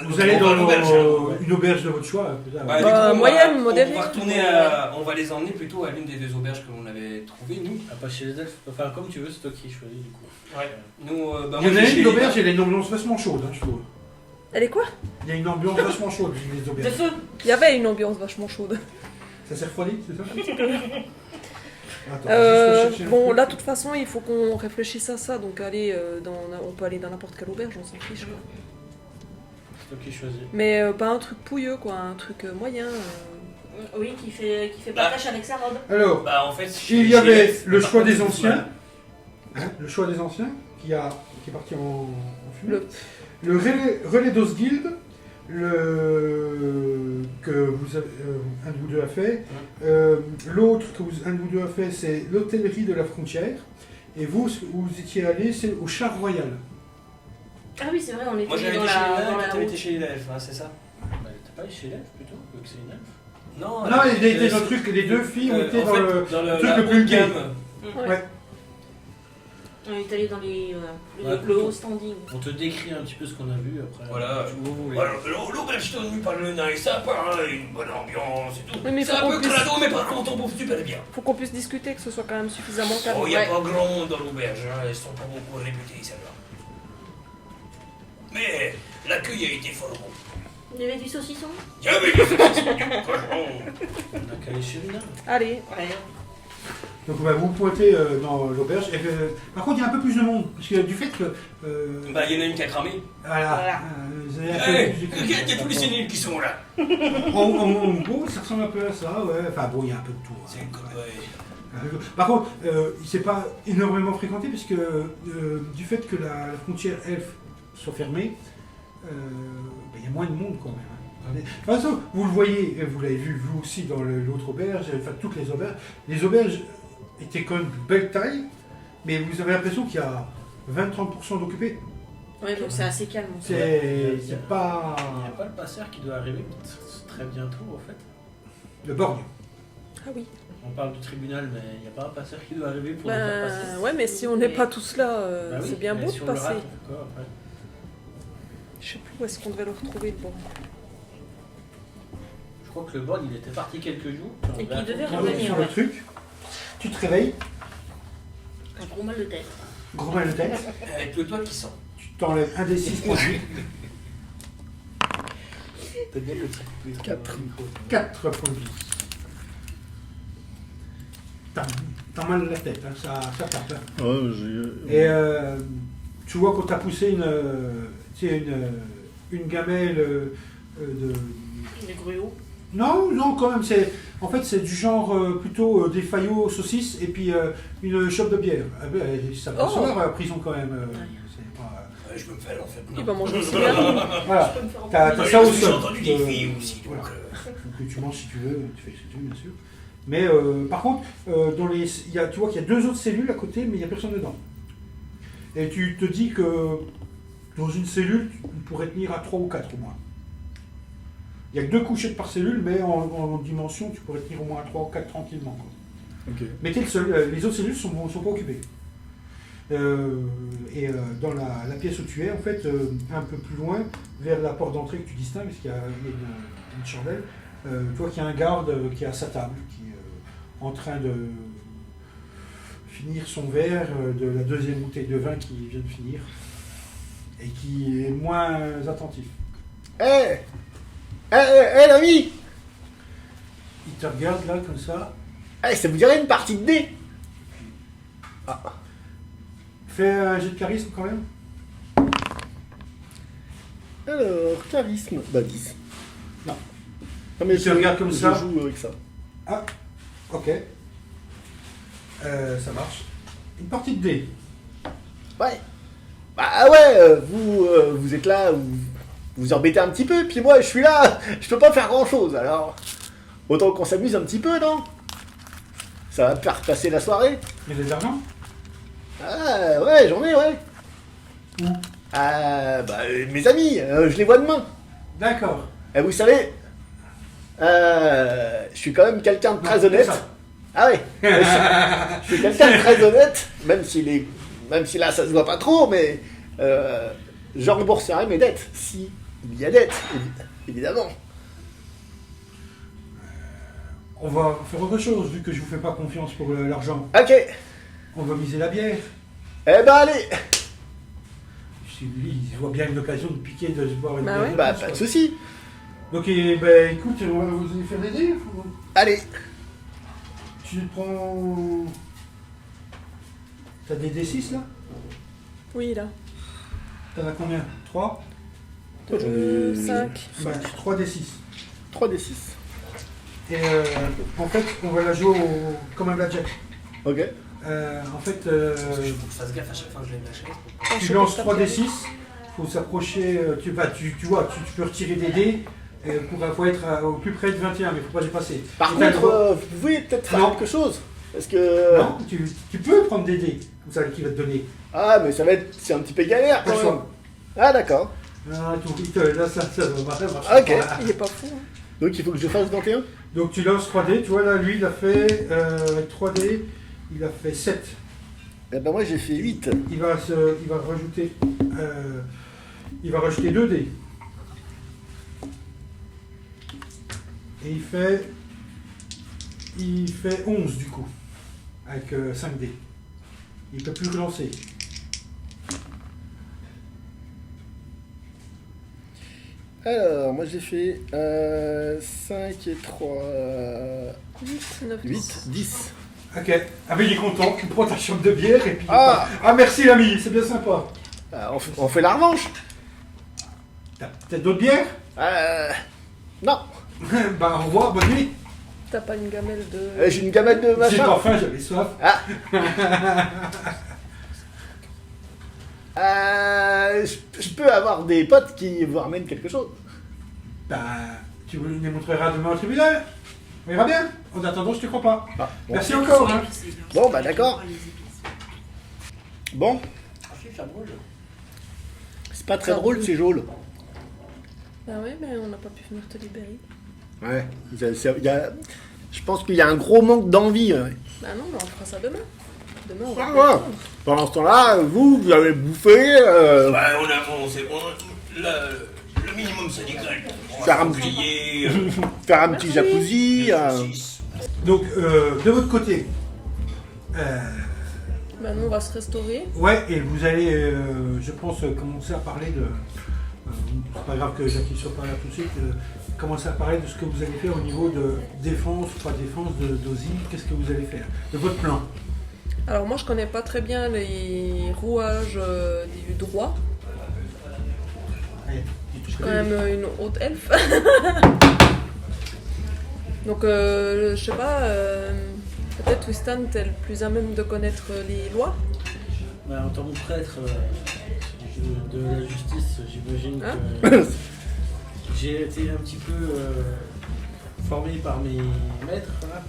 Vous allez dans l'auberge. une auberge de votre choix. Moyenne, modérée. On va les emmener plutôt à l'une des 2 auberges que l'on avait trouvées, nous. Ah, pas chez les elfes. Enfin, comme tu veux, c'est toi qui choisis du coup. Ouais. Nous, Il y en a une auberge, elle a une ambiance vachement chaude, je trouve. Elle est quoi? Il y a une ambiance vachement chaude, les De auberges. feu. Il y avait une ambiance vachement chaude. Ça s'est refroidi, c'est ça? Attends, juste chercher un Bon, truc. là, de toute façon, il faut qu'on réfléchisse à ça. Donc, on peut aller dans n'importe quelle auberge, on s'en fiche. Quoi. C'est toi qui choisis. Mais pas un truc pouilleux, quoi. Un truc moyen. Oui, qui fait partage avec sa robe. Alors, Bah, en fait, il y avait le choix des anciens. Le choix des anciens, qui est parti en fumée. Le relais d'Osguild, que vous avez, un de vous deux a fait. L'autre que un de vous deux a fait, c'est l'hôtellerie de la frontière. Et vous étiez allé, c'est au Char Royal. Ah oui, c'est vrai, on était Moi, j'avais dans été chez les la elfes, t'avais été route. chez les elfes, hein, c'est ça? Bah, t'es pas allé chez l'elfe plutôt, vu que c'est une elfe? Non, Non, il était dans le truc, les deux filles ont été dans le truc la le plus haute gamme. Ouais. On est allé dans les, Ouais, le haut standing. On te décrit un petit peu ce qu'on a vu après. Voilà. Tu vois où les- Alors, l'auberge tenue par le nain, ça part, une bonne ambiance et tout. Oui, mais c'est faut un qu'on peu puisse- crado, mais par contre, on bouffe super bien. Faut qu'on puisse discuter, que ce soit quand même suffisamment calme. Oh, il n'y a Ouais. pas grand monde dans l'auberge, hein. Elles sont pas beaucoup réputées, celles-là. Mais l'accueil a été fort bon. Il y avait du saucisson. Il y avait du saucisson, du cochon. On a qu'à aller chez une elfe. Allez. Ouais. Donc vous pointez dans l'auberge. Par contre, il y a un peu plus de monde. Parce que du fait que. Bah, il y en a une qui a cramé. Voilà. Vous avez un peu Hey, plus de- il y a tous les séniles qui sont là. En gros, ça ressemble un peu à ça, ouais. Enfin bon, il y a un peu de tout. hein. C'est comme. Par contre, c'est pas énormément fréquenté parce que du fait que la frontière elfe soit fermée, il y a moins de monde quand même. hein. De toute façon, vous le voyez, vous l'avez vu vous aussi dans l'autre auberge, enfin toutes les auberges étaient quand même de belle taille, mais vous avez l'impression qu'il y a 20-30% d'occupés. Ouais, donc c'est assez calme. en fait. C'est pas Il n'y a pas le passeur qui doit arriver très bientôt en fait. le borgne. Ah oui. On parle du tribunal, mais il n'y a pas un passeur qui doit arriver pour nous faire passer. Ouais, mais si on n'est pas tous là, Bah oui, c'est bien mais beau si de on le passer. rate encore, après. Je sais plus où est-ce qu'on devait le retrouver, le borgne. Je crois que le board il était parti quelques jours. Et qu'il devait Tu revenir. sur le truc, tu te réveilles, Un gros mal de tête. gros mal de tête, Avec le toit qui sent. tu t'enlèves un des 6 produits. T'as bien le truc. 4 produits. T'as mal la tête, hein, ça tape. hein. Ouais, Et tu vois qu'on t'a poussé une gamelle de... Les gruots. Non, quand même, en fait, c'est du genre plutôt des faillots saucisses et puis une chope de bière. Ah ben, ça peut se faire à la prison quand même. C'est pas, Je peux me faire en fait. Il va manger aussi bien. voilà, Je peux me faire t'as ça au J'ai sol. entendu des filles aussi, donc. Voilà. Que tu manges si tu veux, tu fais ce que tu veux, bien sûr. Mais par contre, tu vois qu'il y a 2 autres cellules à côté, mais il n'y a personne dedans. Et tu te dis que dans une cellule, on pourrait tenir à 3 ou 4 au moins. Il n'y a que 2 couchettes par cellule, mais en dimension, tu pourrais tenir au moins à 3 ou 4 tranquillement. Quoi. Ok. Mais les autres cellules ne sont pas occupées. Dans la pièce où tu es, en fait, un peu plus loin, vers la porte d'entrée que tu distingues, parce qu'il y a une chandelle, tu vois qu'il y a un garde qui est à sa table, qui est en train de finir son verre de la 2e bouteille de vin qu'il vient de finir, et qui est moins attentif. Hé l'ami. Il te regarde là, comme ça, Ça vous dirait une partie de dés? fais un jet de charisme quand même. Alors, charisme. Bah 10. Non. Non mais Il te regarde comme ça. Je joue avec ça. Ok. Ça marche. Une partie de dés. Ouais. Bah ouais, vous êtes là, vous vous embêtez un petit peu, puis moi je suis là, je peux pas faire grand chose, alors autant qu'on s'amuse un petit peu, non? Ça va me faire passer la soirée. Il y a des argent? Ah ouais, j'en ai, ouais. Où? Mes amis, je les vois demain. D'accord. Et vous savez, je suis quand même quelqu'un de très Non, honnête. c'est ça. Ah ouais, je suis quelqu'un de très honnête, même si là ça se voit pas trop, mais je rembourserai mes dettes si Il y a dette, évidemment. On va faire autre chose, vu que je vous fais pas confiance pour l'argent. Ok. On va miser la bière. Eh ben allez. Si lui, il voit bien une occasion de piquer, de se boire une Bah bière. ouais. Bah pas de soucis. Donc, ben, écoute, on va vous faire des dés. Allez. Tu prends... T'as des D6 là? Oui, là. T'en as combien? 3? 5. Bah, 3 D6. 3 des 6. Et en fait, on va la jouer comme un blackjack. Ok. En fait, Parce que je faut que je fasse gaffe à chaque fois que je lève la chaise. tu lances 3 D6, il faut s'approcher, tu vois, tu peux retirer des dés, faut être au plus près de 21, mais il ne faut pas dépasser. Par Et t'as contre, le droit- vous pouvez peut-être faire Non. quelque chose. Parce que... Non, tu peux prendre des dés, vous savez qui va te donner. Ah, mais ça va être... C'est un petit peu galère Pas le quand même. choix. Ah, d'accord. Ah, là, ça va marcher. Ok. Voilà. Il est pas fou. Hein. Donc il faut que je fasse 21. Donc tu lances 3 dés, tu vois là, lui il a fait 3 dés, il a fait 7. Eh ben moi j'ai fait 8. Il va rajouter 2 dés. Et il fait 11 du coup, avec 5 dés. Il peut plus relancer. Alors, moi j'ai fait 5 et 3... 8, 9, 8, 10. Ok. Ah mais il est content, tu prends ta chambre de bière et puis... Ah. Ah merci l'ami, c'est bien sympa. On fait la revanche. T'as peut-être d'autres bières? Non. Bah au revoir, bonne nuit. T'as pas une gamelle de. J'ai une gamelle de J'ai machin. pas faim, j'avais soif. Je peux avoir des potes qui vous ramènent quelque chose. Bah, tu me les montreras demain au tribunal. On verra bien. En attendant, je te crois pas. Ah, bon. Merci encore. Hein. Bon, bah d'accord. Bon, Ah, si, ça brûle. c'est pas très Ça drôle brûle. ces geôles. Bah ouais, mais on n'a pas pu venir te libérer. Ouais, je pense qu'il y a un gros manque d'envie. Bah non, mais on fera ça demain. Demain, on va. Ah, te ouais. défendre. Pendant ce temps-là, vous avez bouffé. Ouais, le minimum syndical. Faire un bouclier. Faire un petit jacuzzi. Donc, de votre côté, Bah nous, on va se restaurer. ouais, et vous allez, je pense, commencer à parler de. C'est pas grave que Jackie soit pas là tout de suite. Commencer à parler de ce que vous allez faire au niveau de défense, pas défense d'Ozzy. Qu'est-ce que vous allez faire? De votre plan. Alors moi, je connais pas très bien les rouages du droit. Allez, Je suis quand même une haute elfe. Donc, je sais pas, peut-être Twistan, t'es le plus à même de connaître les lois. Bah, en tant que prêtre de la justice, j'imagine Hein que j'ai été un petit peu formé par mes maîtres, là.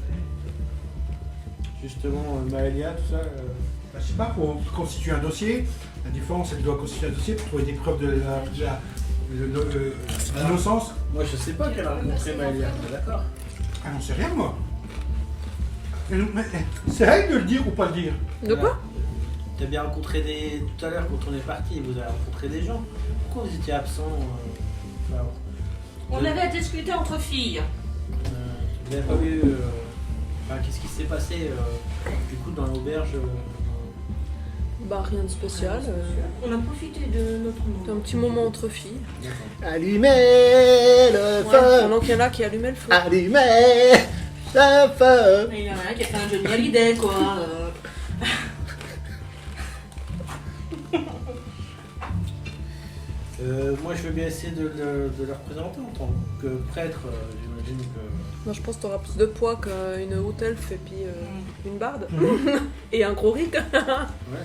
Justement, Maëlia, tout ça. Bah, je sais pas, pour constituer un dossier, la défense, elle doit constituer un dossier pour trouver des preuves de l'innocence. Moi, je sais pas qu'elle a rencontré Maëlia, on est d'accord. Ah non, c'est rien, moi. Mais, c'est elle de le dire ou pas le dire. De quoi? T'as bien rencontré tout à l'heure quand on est parti, vous avez rencontré des gens. Pourquoi vous étiez absent On avait à discuter entre filles. vous n'avez pas eu. Enfin, qu'est-ce qui s'est passé du coup dans l'auberge Bah rien de spécial. On a profité de notre C'est un moment. petit moment entre filles. Allumez le Ouais, feu. pendant qu'il y en a qui allumaient le feu. Allumez le feu. Il y en a un qui a fait un Johnny Hallyday, quoi. Moi, je veux bien essayer de le représenter en tant que prêtre. J'imagine que. Moi je pense que t'auras plus de poids qu'une haute elfe et puis une barde. Et un gros ric. Ouais.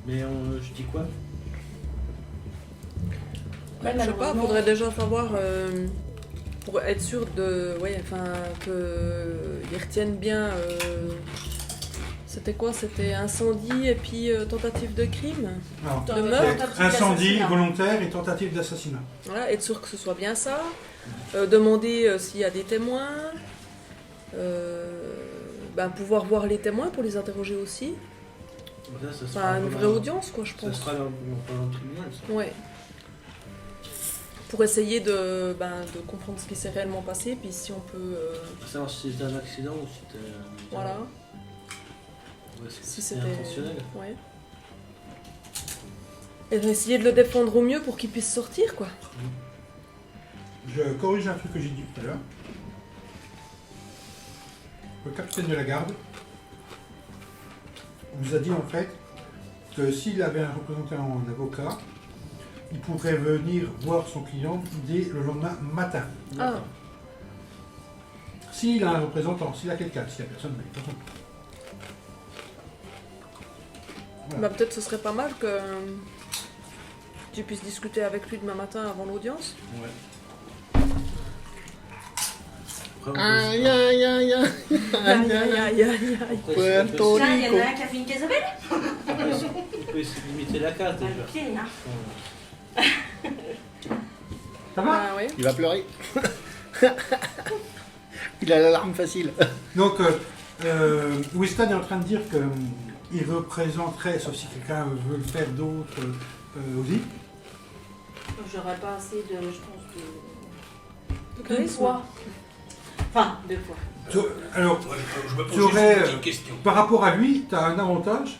Mais je dis quoi? Ouais, Je sais pas, malheureusement. faudrait déjà savoir pour être sûr de. Ouais, enfin, qu'ils retiennent bien. C'était quoi? C'était incendie et puis tentative de crime. Non. Le meurtre, C'est Tentative incendie d'assassinat. volontaire et tentative d'assassinat. Voilà, être sûr que ce soit bien ça. Demander s'il y a des témoins. Pouvoir voir les témoins pour les interroger aussi. Ça sera Enfin, une pendant- vraie audience, quoi, je Ça pense. sera dans le tribunal, ça. Ouais. pour essayer de comprendre ce qui s'est réellement passé, puis si on peut... Pour savoir si c'était un accident ou si c'était. voilà. Ou est-ce que Si c'était c'était... intentionnel. Ouais. Et essayer de le défendre au mieux pour qu'il puisse sortir, quoi. Je corrige un truc que j'ai dit tout à l'heure. Le capitaine de la garde nous a dit en fait que s'il avait un représentant en avocat, il pourrait venir voir son client dès le lendemain matin. Ah, S'il a un représentant, s'il a quelqu'un, s'il n'y a personne, mais de toute façon. Voilà. bah peut-être ce serait pas mal que tu puisses discuter avec lui demain matin avant l'audience. Ouais. Après, on peut Aïe aïe aïe aïe. Aïe, aïe, aïe, aïe, aïe. après, Puerto Tiens, il y en Rico. a un qui a fait une Isabelle. on peut essayer de limiter la carte Ah, déjà. le pied, hein. Ça va? Ah oui. Il va pleurer. Il a l'alarme facile. Donc, Winston est en train de dire qu'il représenterait, sauf si quelqu'un veut le faire d'autre aussi. J'aurais pas assez de, je pense, De de charisme. poids. Enfin, de poids. Alors, Ouais, je me Tu pose aurais, une petite question. par rapport à lui, tu as un avantage.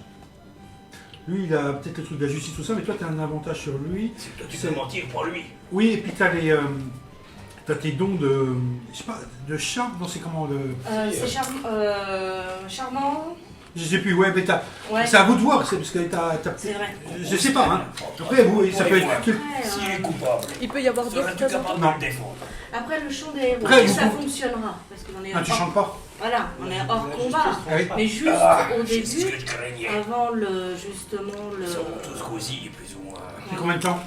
Lui, il a peut-être le truc de la justice, tout ça, mais toi, tu as un avantage sur lui. C'est que toi, tu C'est- peux mentir pour lui. Oui, et puis tu as tes dons de. Je sais pas, de chat. Non, c'est comment le. C'est charmant. Je sais plus, ouais, mais Ouais, c'est à vous de voir, c'est parce que t'as. c'est vrai. Je sais pas, hein. Après, vous, ça peut être. Après, S'il est coupable, Il peut y avoir deux seras-tu capable représentants. de Non. le défendre? après, le chant des héros, Après, ça vous- fonctionnera. Parce qu'on est Ah, tu hors- chantes pas? Voilà, on est hors La combat. justice Ah oui. Mais juste au C'est ce début, que je craignais. avant justement Ils sont tous rosés, plus ou moins. C'est combien de temps?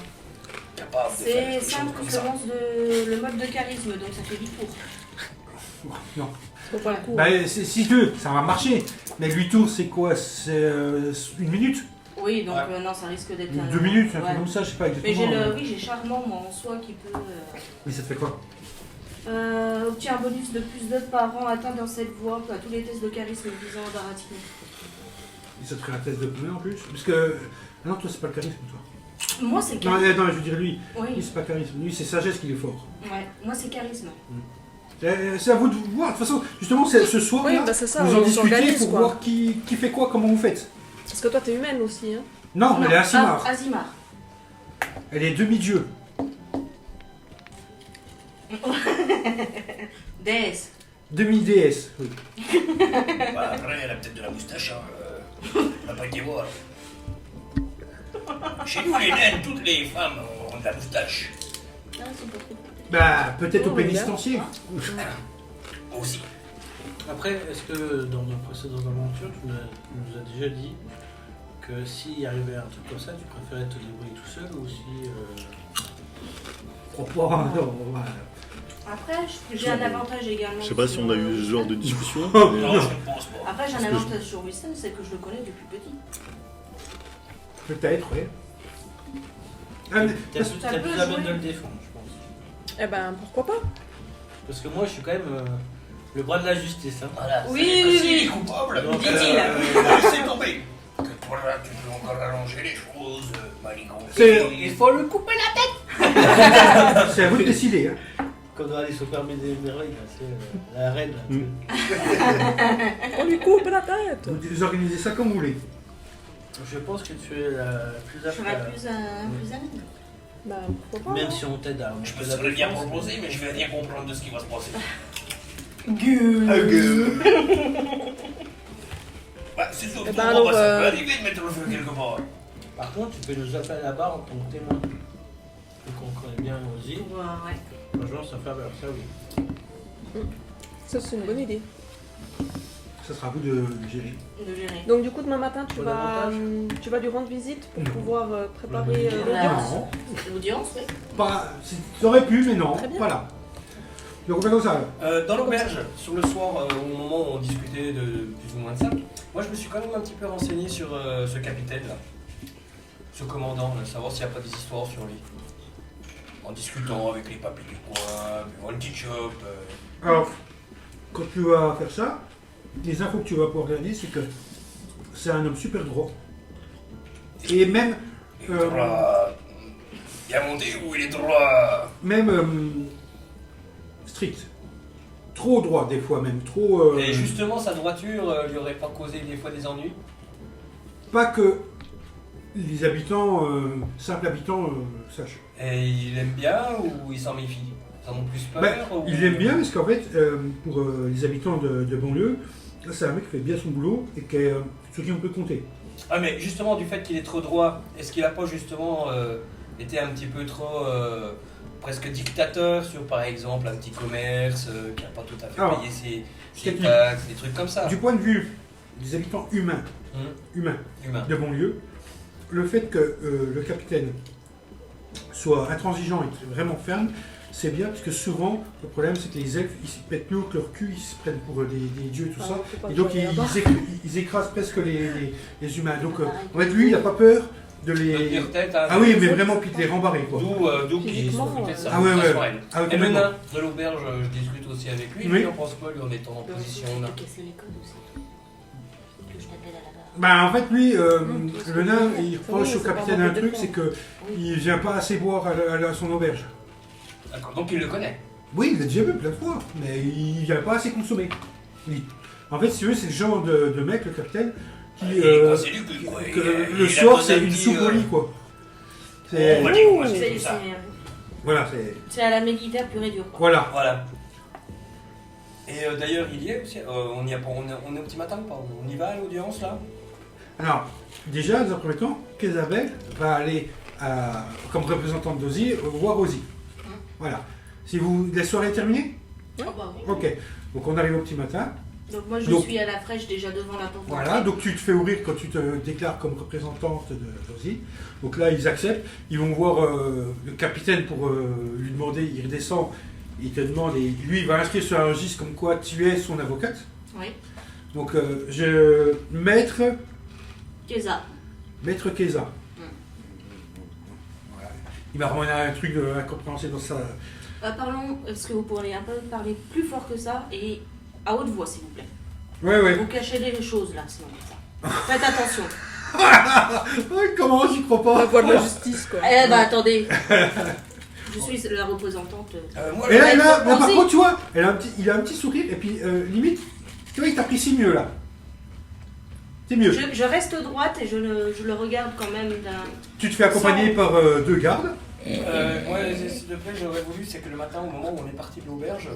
Capables de faire C'est quelque chose simple, comme on ça. commence le mode de charisme, donc ça fait 10 tours. Non. Faut pas le coup. Bah, si deux, ça va marcher. Mais 8 tours, c'est quoi? C'est 1 minute? Oui, donc Ouais. non, ça risque d'être 2 minutes, un ouais. truc comme ça, je sais pas Mais exactement. j'ai charmant moi en soi qui peut Mais ça te fait quoi? obtient un bonus de plus 2 par an atteint dans cette voie à tous les tests de charisme visant à baratiner. Et ça te ferait un test de combien en plus? Parce que. Ah non, toi, c'est pas le charisme, toi. Moi c'est Non, charisme. non, je veux dire lui. Lui, Oui, c'est pas charisme. Lui, c'est sagesse qu'il est fort. ouais, moi c'est charisme. C'est à vous de voir. De toute façon, justement, ce soir, Oui, là, bah c'est ça, vous en on discutez s'organise pour quoi. voir qui fait quoi, comment vous faites. Parce que toi t'es humaine aussi, hein. Non, elle est Asimar. Azimar. Elle est demi-dieu. Déesse. Demi-déesse. Oui. Bah, après, elle a peut-être de la moustache, hein. On n'a pas été voir. Chez nous, les naines, toutes les femmes ont de la moustache. Ah, c'est pas trop. Bah, peut-être Oh, au mais pénitencier. Aussi. Après, est-ce que dans nos précédentes aventures, tu nous as déjà dit que s'il arrivait un truc comme ça, tu préférais te débrouiller tout seul ou si. Oh, pas, non, ouais. Après, j'ai un avantage également. Je sais pas si sur, on a eu ce genre de Winston. discussion. Oh, mais- Non, je ne pense pas. Après, j'ai un Parce que avantage sur Winston, c'est que je le connais depuis petit. Peut-être, oui. Ah, mais- T'as parce- plus ça t'as peut plus la peine jouer. de le défendre, je pense. Eh ben pourquoi pas. Parce que moi, je suis quand même le bras de la justice. Hein. Voilà. Oui, c'est-à-dire que oui, s'il oui. est coupable, Donc, dit-il. laissez tomber. Que toi, là, tu peux encore arranger les choses, Malignon. C'est Il faut le couper la c'est à vous de décider. Hein. Quand on va aller se permettre des merveilles, là, c'est la reine. Là, tu Mm. sais. On lui coupe la tête. Vous organisez ça comme vous voulez. Je pense que tu es la plus Je apte serai à- plus amène. Bah pourquoi pas. Même hein. si on t'aide à Je me monter la serais bien défense, proposé, mais je vais rien comprendre de ce qui va se passer. Bah, c'est surtout Eh ben moi, alors, bah, ça peut arriver de mettre le feu quelque part. Par contre, tu peux nous appeler à la barre en tant que témoin. Vu qu'on connaît bien Ozzy, Ouais. franchement, ça fait vers ça, oui. Ça c'est une bonne idée. Ça sera à vous de gérer. De gérer. Donc du coup demain matin Bon avantage. tu vas lui rendre visite pour Non. pouvoir préparer Non. l'audience. Non, L'audience, oui. pas. Ça aurait pu, mais non. Très bien. Voilà. Donc on fait comme ça. Dans l'auberge, sur le soir, au moment où on discutait de plus ou moins de ça, moi je me suis quand même un petit peu renseigné sur ce capitaine-là, ce commandant, là, savoir s'il n'y a pas des histoires sur lui. En discutant avec les papis du coin, buvant une petite chope. Alors, quand tu vas faire ça, les infos que tu vas pouvoir regarder, c'est que c'est un homme super droit. Et même. Et voilà, Bien monté ou il est droit? même strict. Trop droit des fois même, trop... Et justement, sa droiture lui aurait pas causé des fois des ennuis? Pas que les habitants, simples habitants, sachent. Et il aime bien ou il s'en méfie? Ils en ont plus peur? Ben, ou... il aime bien parce qu'en fait, pour les habitants de banlieue, là, c'est un mec qui fait bien son boulot et qui est sur qui on peut compter. Ah mais justement du fait qu'il est trop droit, est-ce qu'il a pas justement été un petit peu trop presque dictateur sur par exemple un petit commerce qui n'a pas tout à fait Alors, payé ses c'est-à-dire- taxes, des trucs comme ça? Du point de vue des habitants humains Humain. de banlieue, le fait que le capitaine soit intransigeant et vraiment ferme, c'est bien parce que souvent, le problème c'est que les elfes, ils se pètent plus haut que leur cul, ils se prennent pour des dieux, tout ça. Faut pas Et que donc j'aille là-bas. ils écrasent presque les humains. Donc en fait, lui, il n'a pas peur de De les... tenir tête à... Ah oui, mais vraiment, puis de les rembarrer, quoi. D'où qu'il Physiquement, s'occupait de sa Ah ouais, réputation ouais. à elle. Ah oui, Et le complètement. nain de l'auberge, je discute aussi avec lui, Oui. lui en pense quoi lui en étant en position nain? casser les codes aussi. Que je t'appelle à la barre. Bah en fait, lui, Mmh. le nain, il Oui, reproche au c'est capitaine pas un beaucoup truc, de c'est que il vient pas assez boire à son auberge. D'accord, donc il le connaît. Oui, il l'a déjà vu plein de fois, mais il vient pas assez consommer. En fait, si tu veux, c'est le genre de mec, le capitaine, qui... Il est coincé du cul, quoi. que Il le a soir, posé c'est un une petit, soupe au lit, quoi. On C'est... va dire quoi, c'est C'est comme ça. Voilà, c'est... c'est à la militaire pur et dur. Quoi. Voilà. Voilà. Et d'ailleurs, il y est aussi. On est au petit matin ou pas? On y va à l'audience là? Alors, déjà, dans un premier temps, Kézabel va aller, comme représentante d'Ozzy, voir Ozzy. Voilà. Si vous... La soirée est terminée? Ah bah oui. Ok. Donc on arrive au petit matin. Donc moi je Donc- suis à la fraîche déjà devant la porte. Voilà, donc tu te fais ouvrir quand tu te déclares comme représentante d'Ozzy. Donc là, ils acceptent. Ils vont voir le capitaine pour lui demander, il redescend, il te demande, et lui, il va inscrire sur un registre comme quoi tu es son avocate. Oui. Donc, Maître Keza. Keza. Voilà. Il va remettre un truc incompréhensible dans sa... Parlons, est-ce que vous pourriez un peu parler plus fort que ça et à haute voix s'il vous plaît. Ouais, ouais. Vous cachez des choses là, sinon ça. Faites attention. Comment? J'y crois pas. La voix de la justice, quoi. Eh bah attendez. Je suis la représentante. Moi, Et là, Ouais, là, par Ozzy. contre, tu vois, il a un petit sourire, et puis limite, tu vois, il t'apprécie mieux là. C'est mieux. Je reste droite et je le regarde quand même d'un. Tu te fais accompagner par 2 gardes. moi, s'il te plaît, j'aurais voulu, c'est que le matin, au moment où on est parti de l'auberge,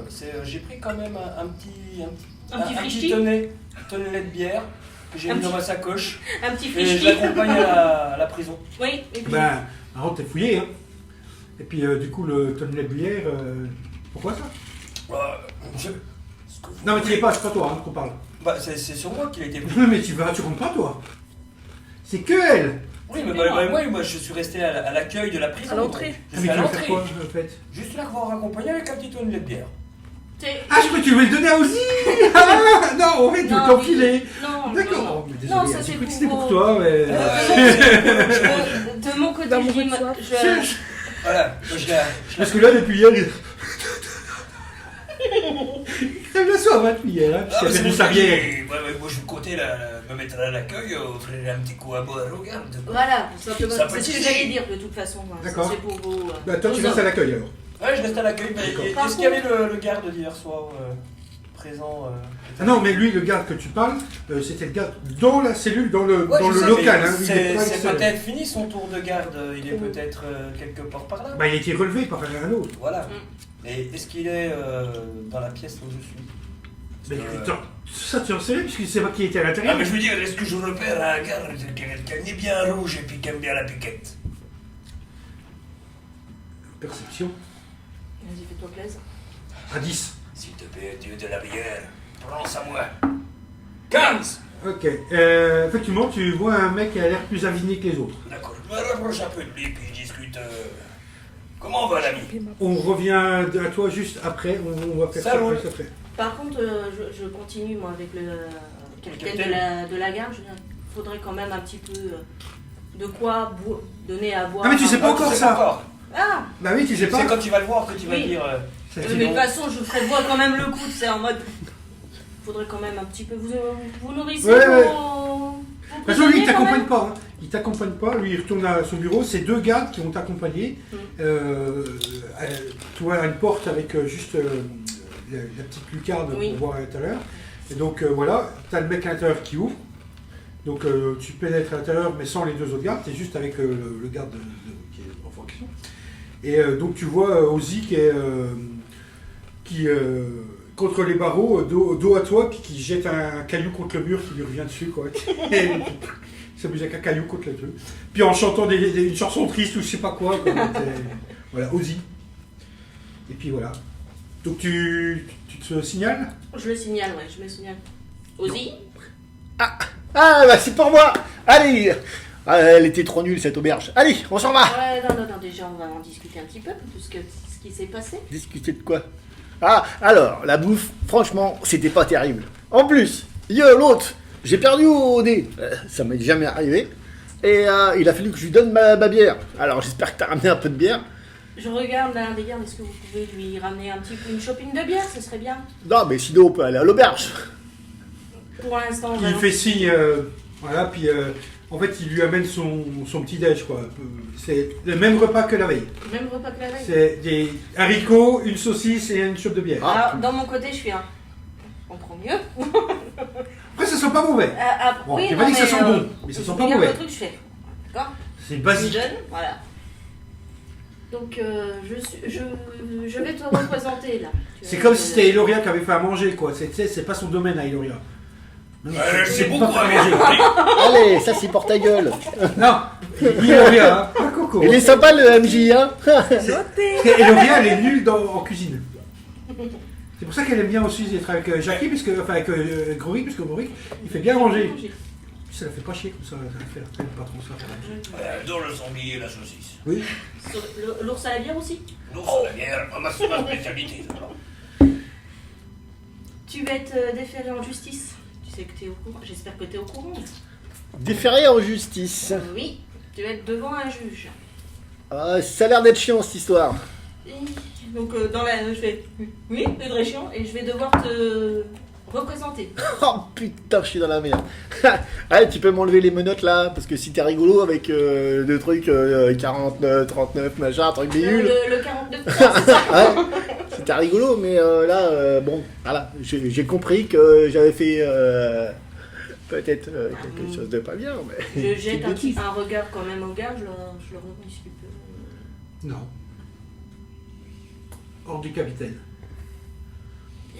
j'ai pris quand même un petit frichti. tonnet de bière que j'ai Un mis dans petit- ma sacoche Un petit et je frichti. l'accompagne à la prison. Oui, et puis. Ben, alors t'es fouillé, hein. Et puis du coup, le tonnelet de bière, pourquoi ça? Ce que vous Non, mais tu voulez. es pas, c'est pas toi hein, qu'on parle. Bah, c'est sur moi qu'il a été pris. Non, mais tu rentres pas, toi. C'est que elle. Oui, mais moi, je suis resté à l'accueil de la prison. À l'entrée. donc Ah, Je mais suis à tu veux faire l'entrée. quoi, en fait? Juste là, voir accompagner avec un petit tonnelet de bière. T'es- Ah, je crois que tu voulais le donner à Ozzy. Ah, non, en fait, tu veux Non, t'enfiler. Non, D'accord. non. Mais désolé, Non, ça, hein, c'est j'ai cru que pour c'était pour vos- toi, mais... De mon côté, D'amour je et de dis, soif. Voilà, je la Parce que là, depuis hier, il... il crève la soif, hein, depuis hier, hein, Ah, puisqu'il a mais c'est perdu pour sa ça que bière. moi, je vais compter me mettre à l'accueil, offrir un petit coup à boire, regarde. Voilà, simplement. Ça peut C'est ce que être- j'allais dire de toute façon. Moi. D'accord. C'est pour vos. Bah, toi, tu vos restes à hommes. l'accueil, alors. Ouais, je reste à l'accueil. Bah, D'accord. est-ce qu'il y avait le garde d'hier soir présent Ah non, mais lui, le garde que tu parles, c'était le garde dans la cellule, dans le, Ouais, dans je le sais, local. mais Hein, il est c'est pas c'est extérieur. peut-être fini son tour de garde, il est peut-être quelque part par là. Bah, il a été relevé par un autre. Voilà. Et est-ce qu'il est dans la pièce où je suis? Mais Parce que, attends, ça tu en sais, puisque c'est pas qui était à l'intérieur. Ah, mais je veux dire, est-ce que je repère un garde quelqu'un qui est bien rouge et puis qui aime bien la piquette? Perception. Vas-y, fais-toi plaisir. À 10. S'il te plaît, Dieu de la bière, pense à moi. 15! Ok. Effectivement, tu vois un mec qui a l'air plus aviné que les autres. D'accord, je me rapproche un peu de lui puis je discute. Comment va l'ami? On revient à toi juste après. On va faire Ça ça roule. juste après. Par contre, je continue moi avec le capitaine capitaine. de la gare. Il faudrait quand même un petit peu de quoi donner à boire. Ah, mais tu sais pas Ah, encore tu sais ça. encore. Ah, Bah oui, tu sais C'est pas. quand tu vas le voir que tu vas Oui. dire. Ça, mais c'est de bon. toute façon, je ferai boire quand même le coup. C'est en mode. Faudrait quand même un petit peu. Vous nourrissez Ouais, ouais. vos toute façon, lui, il prisonnier, quand t'accompagne même. pas. Hein. Il t'accompagne pas. Lui, il retourne à son bureau. C'est 2 gardes qui vont t'accompagner. Tu vois une porte avec juste la petite lucarne Oui. pour voir à l'intérieur. Et donc voilà, tu as le mec à l'intérieur qui ouvre. Donc tu pénètres à l'intérieur, mais sans les 2 autres gardes. Tu es juste avec le garde qui est en fonction. Et donc tu vois Ozzy qui contre les barreaux, dos à toi, puis qui jette un caillou contre le mur qui lui revient dessus, quoi. Et il s'amuse avec un caillou contre le truc. Puis en chantant une chanson triste ou je sais pas quoi. Voilà, Ozzy. Et puis voilà. Donc tu te signales? Je le signale, ouais, je me signale. Ozzy? Ah, bah c'est pour moi. Allez. Ah, elle était trop nulle cette auberge. Allez, on s'en va. Ouais, non, déjà on va en discuter un petit peu, ce qui s'est passé. Discuter de quoi? Ah, alors, la bouffe, franchement, c'était pas terrible. En plus, l'autre, j'ai perdu au dé. Ça m'est jamais arrivé. Et il a fallu que je lui donne ma bière. Alors, j'espère que t'as ramené un peu de bière. Je regarde l'un des gardes, est-ce que vous pouvez lui ramener un petit peu une shopping de bière, ce serait bien. Non, mais sinon, on peut aller à l'auberge. Pour l'instant, on Puis va il fait signe, voilà, puis en fait il lui amène son petit déj, quoi. C'est le même repas que la veille. même repas que la veille. C'est des haricots, une saucisse et une chope de bière. Ah. Alors, dans mon côté, je suis un. On prend mieux. Après ça sent pas mauvais. Bon, j'ai pas dit que ça sent bon, mais ça sent pas regarde mauvais. le truc, je fais. D'accord. C'est Je basique. donne, voilà. Donc, je vais te représenter là. C'est comme si c'était Eloria qui avait fait à manger, quoi. C'est pas son domaine à Eloria. Non, c'est pas beaucoup faire à à manger. Allez, ça c'est pour ta gueule. Non, Eloria, hein, pas Coco. Il est sympa le MJ, hein. Eloria, elle est nulle en cuisine. C'est pour ça qu'elle aime bien aussi être avec Jackie, enfin avec Grorik, parce que Grorik, il fait bien manger. Ça la fait pas chier comme ça, ça la fait pas trop ça. Dans le sanglier et la saucisse. Oui. L'ours à la bière aussi. L'ours à la bière, c'est ma spécialité. Tu vas être déféré en justice. Tu sais que t'es au courant. J'espère que t'es au courant. Déféré en justice. Oui. Tu vas être devant un juge. Ah, ça a l'air d'être chiant cette histoire. Et donc je fais oui, c'est très chiant et je vais devoir te représenter. Oh putain, je suis dans la merde. Allez, tu peux m'enlever les menottes là, parce que si t'es rigolo avec des trucs 49, 39, machin, un truc bidule. Le 49 c'est ça. Ouais, c'était rigolo, mais là, bon, voilà, j'ai compris que j'avais fait peut-être quelque chose de pas bien, mais... Je jette un regard quand même au gars, je le remercie si tu peux. Non. Hors du capitaine.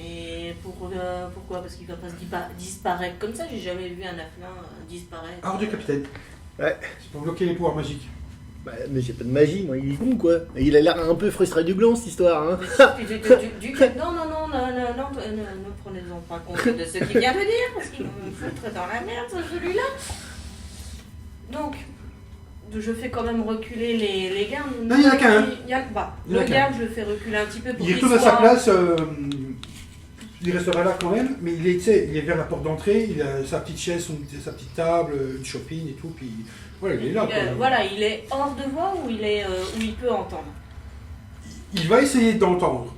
Et pourquoi? Parce qu'il va pas disparaître comme ça, j'ai jamais vu un afflin disparaître. Hors du capitaine. Ouais, C'est pour bloquer les pouvoirs magiques. bah, mais j'ai pas de magie, moi, il est con, quoi. Il a l'air un peu frustré du gland, cette histoire, hein. Non, ne prenez-en pas compte de ce qu'il vient de dire, parce qu'il va me foutre dans la merde, celui-là. Donc, je fais quand même reculer les gardes. Non, il y en a qu'un. Il y a, bah, Il y en a le garde, je le fais reculer un petit peu pour Il qu'il retourne à sa soit... place, il restera là quand même, mais il est vers la porte d'entrée, il a sa petite chaise, sa petite table, une shopping et tout, puis voilà, il est là. quoi. Voilà, il est hors de voix ou il est où il peut entendre. Il va essayer d'entendre,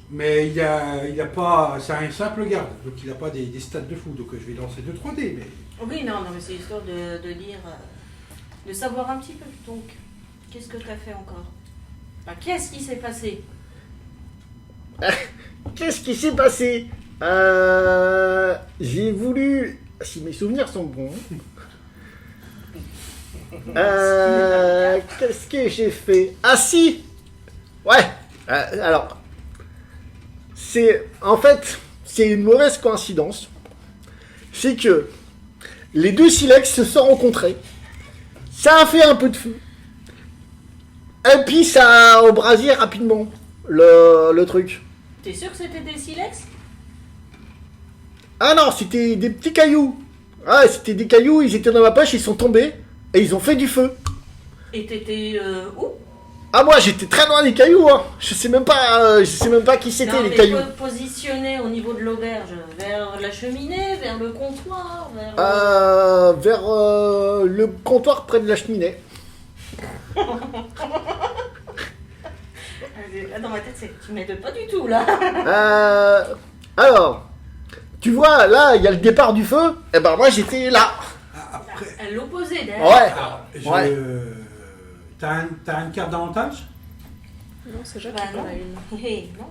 mais il a pas, c'est un simple garde, donc il n'a pas des stats de fou, donc je vais lancer 2-3 dés, mais... Oui, non, mais c'est histoire de dire, de savoir un petit peu. Donc, qu'est-ce que tu as fait encore? Enfin, qu'est-ce qui s'est passé? Qu'est-ce qui s'est passé? J'ai voulu... Si mes souvenirs sont bons... Qu'est-ce que j'ai fait? Ah si! Ouais! Alors... En fait, c'est une mauvaise coïncidence. C'est que... Les 2 silex se sont rencontrés. Ça a fait un peu de feu. Et puis ça a embrasé rapidement le truc. T'es sûr que c'était des silex? Ah non, c'était des petits cailloux. Ah, c'était des cailloux, ils étaient dans ma poche, ils sont tombés et ils ont fait du feu. Et t'étais où? Ah moi j'étais très loin des cailloux, hein. Je sais même pas qui c'était Non, les mais cailloux. positionné au niveau de l'auberge, vers la cheminée, vers le comptoir, vers... Vers le comptoir près de la cheminée. Dans ma tête, tu m'aides pas du tout là. Alors, tu vois, là, il y a le départ du feu. Et ben moi j'étais là. Après, À l'opposé d'ailleurs. Ouais. je... T'as une carte d'avantage? Non, c'est Jacques Bah qui en non. a une. Non.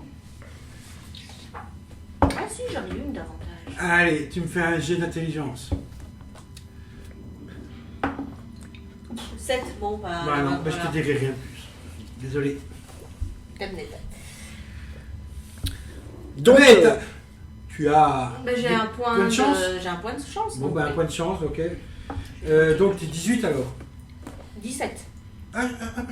Ah si, j'en ai une davantage. Allez, tu me fais un jet d'intelligence. 7, bon bah. Bah non, voilà. je te dirai rien de plus. Désolé. Comme d'hab. Donc, Mais tu as... Bah, j'ai un point de chance. J'ai un point de chance. Bon, donc, bah un oui. point de chance, ok. Donc t'es 18 alors? 17. Oh, bah,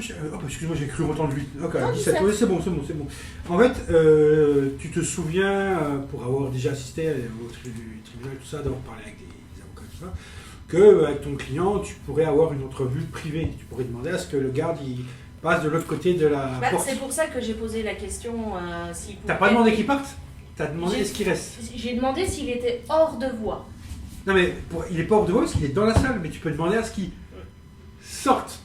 excuse-moi, j'ai cru entendre 8. Ok, Non, 17. 17. Oui, c'est bon. En fait, tu te souviens, pour avoir déjà assisté au tribunal, tout ça, d'avoir parlé avec des avocats, tout ça, qu'avec ton client, tu pourrais avoir une entrevue privée. Tu pourrais demander à ce que le garde il passe de l'autre côté de la Bah, porte. c'est pour ça que j'ai posé la question s'il T'as pouvait- pas demandé qu'il parte? T'as demandé J'ai- est-ce qu'il reste? J'ai demandé s'il était hors de voie. Non mais il est pas hors de voie parce qu'il est dans la salle, mais tu peux demander à ce qu'il sorte.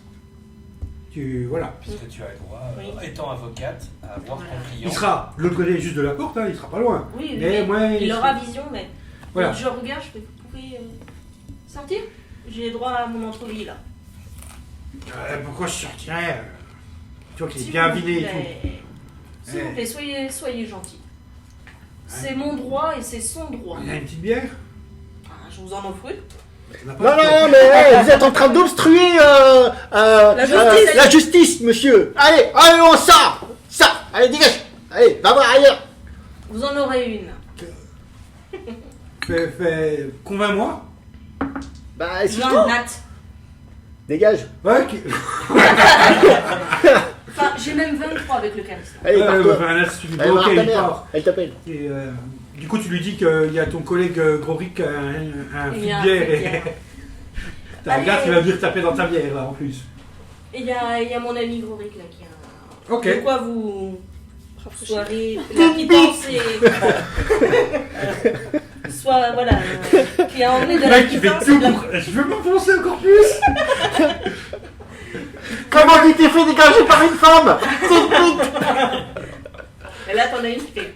Voilà. Puisque tu as le droit, Oui. étant avocate, à voir Voilà. ton client. Il sera de l'autre côté juste de la porte, hein, il sera pas loin. Oui, Mais moi, il aura vision, mais. Voilà. Donc, je regarde, je fais, vous pouvez sortir? J'ai droit à mon entrevue là. Pourquoi je sortirais Tu vois qu'il est S'il bien vous aviné et plaît. tout. S'il vous Eh. plaît, soyez gentil. C'est mon droit et c'est son droit. Il y a une petite bière? Ah, je vous en offre une. On n'a pas non, le temps. non, mais hey, vous êtes en train d'obstruer la justice, monsieur. Allez, on sort. Ça, allez, dégage. Allez, va voir ailleurs. Vous en aurez une. Convainc-moi. Bah, c'est Non, tout. Nat. Dégage. Ouais, ok. Enfin, j'ai même 23 avec le charisme. Allez, pars-toi. Là, si tu dis, Allez, bon, voir ok, ta il mère. part. Elle t'appelle. Et, du coup, tu lui dis qu'il y a ton collègue Groric qui a un Il fil y a un de bière fil de et bière. t'as un gars qui va venir taper dans ta bière là en plus. Et il y a mon ami Groric là qui a. Ok. De quoi vous. Rafraîchir. Soirée, la pitance et. Soit, voilà. Qui a emmené de Le la mec qui fait pitance et tout de la. pour... Je veux m'enfoncer encore plus. Comment tu t'es fait dégager par une femme? C'est pute. Et là, t'en as une qui fait.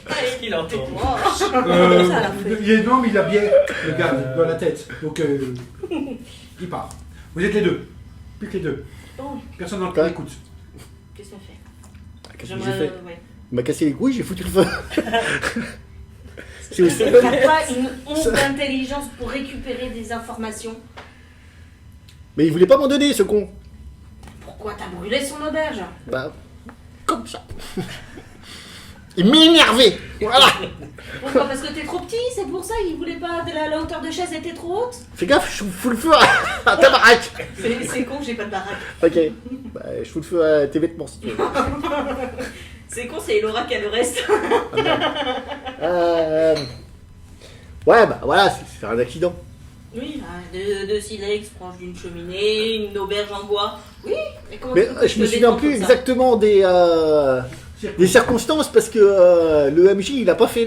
Qu'est-ce qu'il entend? Tais-toi. Ça, elle a fait. Il est énorme, il a bière, le gars, dans la tête. Donc, il part. Vous êtes les deux. Plus que les deux. Oh, Personne n'en Ouais. écoute. qu'est-ce que ça fait? Qu'est-ce que j'ai fait? Ouais. Il m'a cassé les couilles, j'ai foutu le feu. C'est aussi T'as comme- pas une honte d'intelligence pour récupérer des informations? Mais il voulait pas m'en donner, ce con. Pourquoi t'as brûlé son auberge? Bah, comme ça. Il m'énervait. Voilà. Pourquoi? Parce que t'es trop petit, c'est pour ça? Il voulait pas de la hauteur de chaise était trop haute? Fais gaffe, je fous le feu à ta baraque. C'est con, j'ai pas de baraque. Ok. Bah, je fous le feu à tes vêtements si tu veux. C'est con, c'est Laura qui a le reste. Ouais, bah voilà, c'est un accident. Oui, de silex proche d'une cheminée, une auberge en bois. Oui, mais comment Mais tu veux que je me te souviens défende plus comme ça? exactement des circonstances parce que le MJ il a pas fait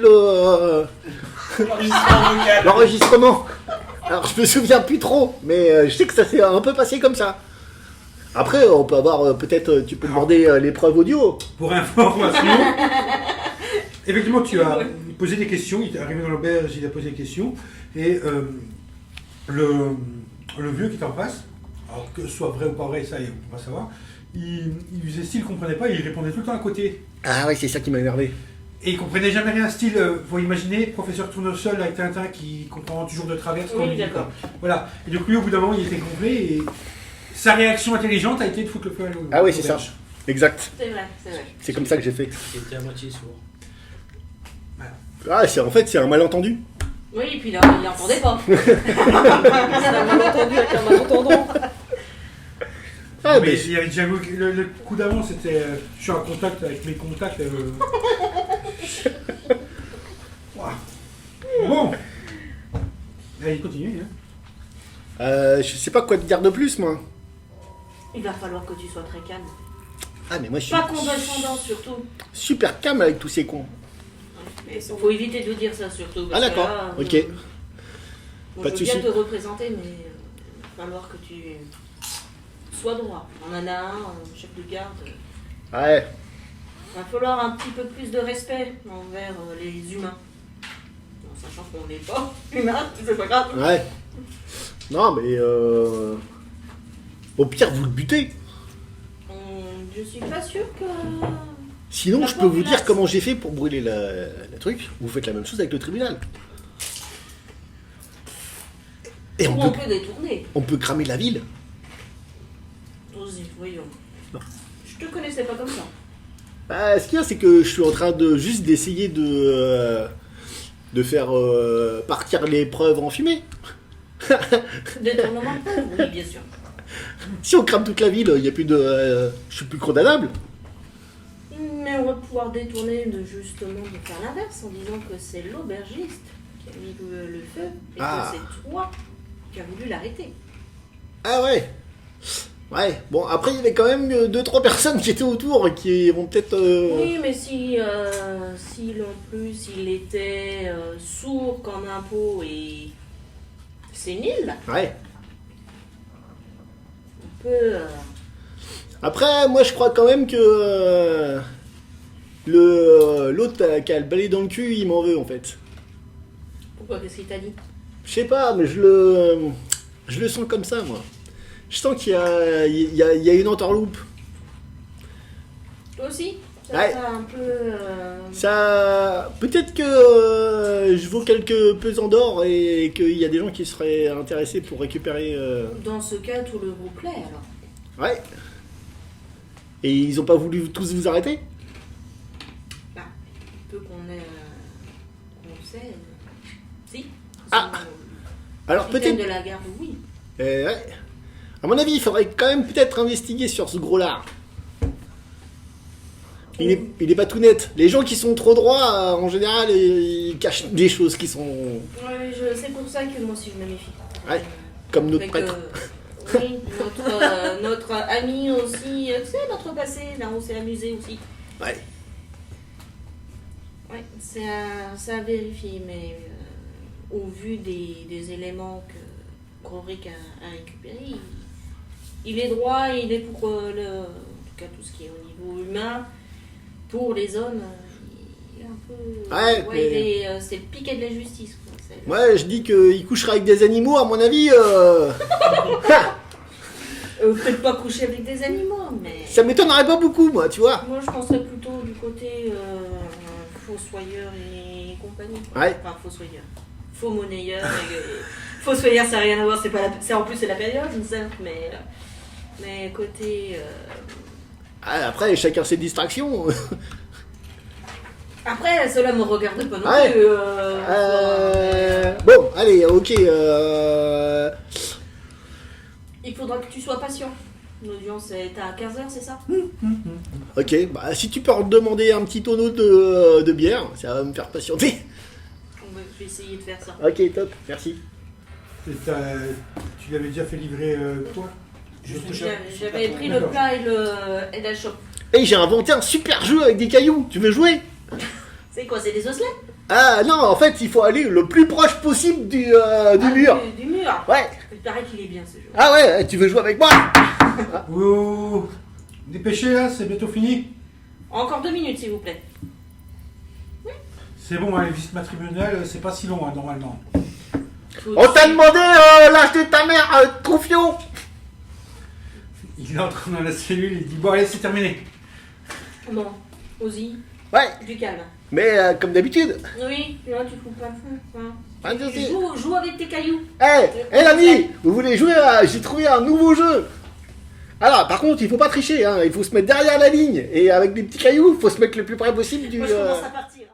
l'enregistrement. Alors je me souviens plus trop, mais je sais que ça s'est un peu passé comme ça. Après, on peut avoir peut-être, tu peux demander les preuves audio. Pour information, effectivement, tu as posé des questions. Il est arrivé dans l'auberge, il a posé des questions. Et le vieux qui est en face, alors que ce soit vrai ou pas vrai, ça on va savoir, il faisait style, il comprenait pas, il répondait tout le temps à côté. Ah ouais, c'est ça qui m'a énervé. Et il comprenait jamais rien, style, faut imaginer, professeur Tournesol avec Tintin qui comprend toujours de travers ce qu'on Oui, lui dit, d'accord. quoi. Voilà. Et donc lui, au bout d'un moment, il était complet et sa réaction intelligente a été de foutre le feu à l'auberge. Ah oui, c'est ça. Exact. C'est vrai, c'est vrai. C'est comme ça que j'ai fait. Il était à moitié sourd. Ah, en fait, c'est un malentendu. Oui, et puis là, il n'entendait pas. C'est un malentendu avec un malentendant. Ah, mais mais il y avait déjà le coup d'avant, c'était je suis en contact avec mes contacts. Ouah. Bon. Allez, continue. Hein. je sais pas quoi te dire de plus, moi. Il va falloir que tu sois très calme. Ah, mais moi, je suis Pas condescendant surtout. super calme avec tous ces cons. Il faut éviter de dire ça surtout. Ah, parce que d'accord. là, Ok. bon, Pas de je veux bien souci. te représenter, mais il va falloir que tu sois droit. On en a un, chef de garde. Ouais. Il va falloir un petit peu plus de respect envers les humains. En sachant qu'on n'est pas humains, c'est pas grave. Ouais. Non, mais au pire, vous le butez. Je suis pas sûre que. Sinon, La je peux vous dire populace. comment j'ai fait pour brûler le truc. Vous faites la même chose avec le tribunal. Et Ou on peut détourner. on peut cramer la ville. Vas-y, voyons. Non. Je te connaissais pas comme ça. Bah, ce qu'il y a, c'est que je suis en train de juste d'essayer de faire partir les preuves en fumée. Détournement de preuve, oui, bien sûr. Si on crame toute la ville, il y a plus de, je suis plus condamnable. Mais on va pouvoir détourner justement de faire l'inverse en disant que c'est l'aubergiste qui a mis le feu et Ah. que c'est toi qui as voulu l'arrêter. Ah ouais. Ouais. Bon, après il y avait quand même 2-3 personnes qui étaient autour et qui vont peut-être. Oui, mais si en plus il était sourd comme un pot et sénile, Ouais. on peut. Après, moi je crois quand même que l'autre qui a le balai dans le cul, il m'en veut en fait. Pourquoi? Qu'est-ce qu'il t'a dit? Je sais pas, mais je le sens comme ça moi. Je sens qu'il y a une entourloupe. Toi aussi? Ouais. Ça un peu. Ça, peut-être que je vaux quelques pesants d'or et qu'il y a des gens qui seraient intéressés pour récupérer. Dans ce cas, tout le groupe l'est alors. Ouais. Et ils ont pas voulu tous vous arrêter? Peu qu'on ait. Qu'on sait. Si. Ah. Alors Capitaine peut-être. de la garde, oui. Ouais. À mon avis, il faudrait quand même peut-être investiguer sur ce gros lard. Il est pas tout net. Les gens qui sont trop droits, en général, ils cachent des choses qui sont Oui, c'est pour ça que moi aussi je me méfie. Ouais, comme notre Avec, prêtre. oui, notre ami aussi, tu sais, notre passé, là on s'est amusé aussi. Ouais. Ouais, c'est à vérifier, mais au vu des éléments que Groric a récupérés, il est droit, il est pour en tout cas tout ce qui est au niveau humain. Pour les hommes, il est un peu. Ouais, mais- c'est le piquet de la justice. Quoi. C'est- Ouais, je dis qu'il couchera avec des animaux, à mon avis, Peut-être pas coucher avec des animaux, mais. ça m'étonnerait pas beaucoup, moi, tu vois. Moi, je penserais plutôt du côté fossoyeur et compagnie. Ouais. Enfin, fossoyeur. Faux monnayeur. Fossoyeur, ça n'a rien à voir. C'est pas en plus, c'est la période, certes, mais côté. Ah, après, chacun ses distractions. Après, cela me regarde pas non Ouais. plus. Bon, allez, ok. Il faudra que tu sois patient. L'audience est à 15h, c'est ça? Ok, bah si tu peux leur demander un petit tonneau de bière, ça va me faire patienter. Je vais essayer de faire ça. Ok, top, merci. Et tu l'avais déjà fait livrer toi? J'avais pris le plat et la chope. Hey, j'ai inventé un super jeu avec des cailloux, tu veux jouer? C'est quoi? C'est des osselets? Ah non, en fait, il faut aller le plus proche possible du mur. Du mur. Ouais. Il paraît qu'il est bien ce jeu. Ah ouais, tu veux jouer avec moi? Oh, dépêchez là, c'est bientôt fini. Encore 2 minutes, s'il vous plaît. C'est bon, hein, les visites matrimoniales, c'est pas si long hein, normalement. On t'a demandé l'âge de ta mère, Troufion. Il entre dans la cellule, il dit bon allez c'est terminé. Bon, Ozzy, Ouais, du calme. mais comme d'habitude. Oui, là tu fous pas le fond. Hein. Pas de soucis. Joue avec tes cailloux. Eh l'ami, vous voulez jouer j'ai trouvé un nouveau jeu. Alors, par contre, il faut pas tricher, hein. Il faut se mettre derrière la ligne. Et avec des petits cailloux, il faut se mettre le plus près possible du... Moi je commence à partir.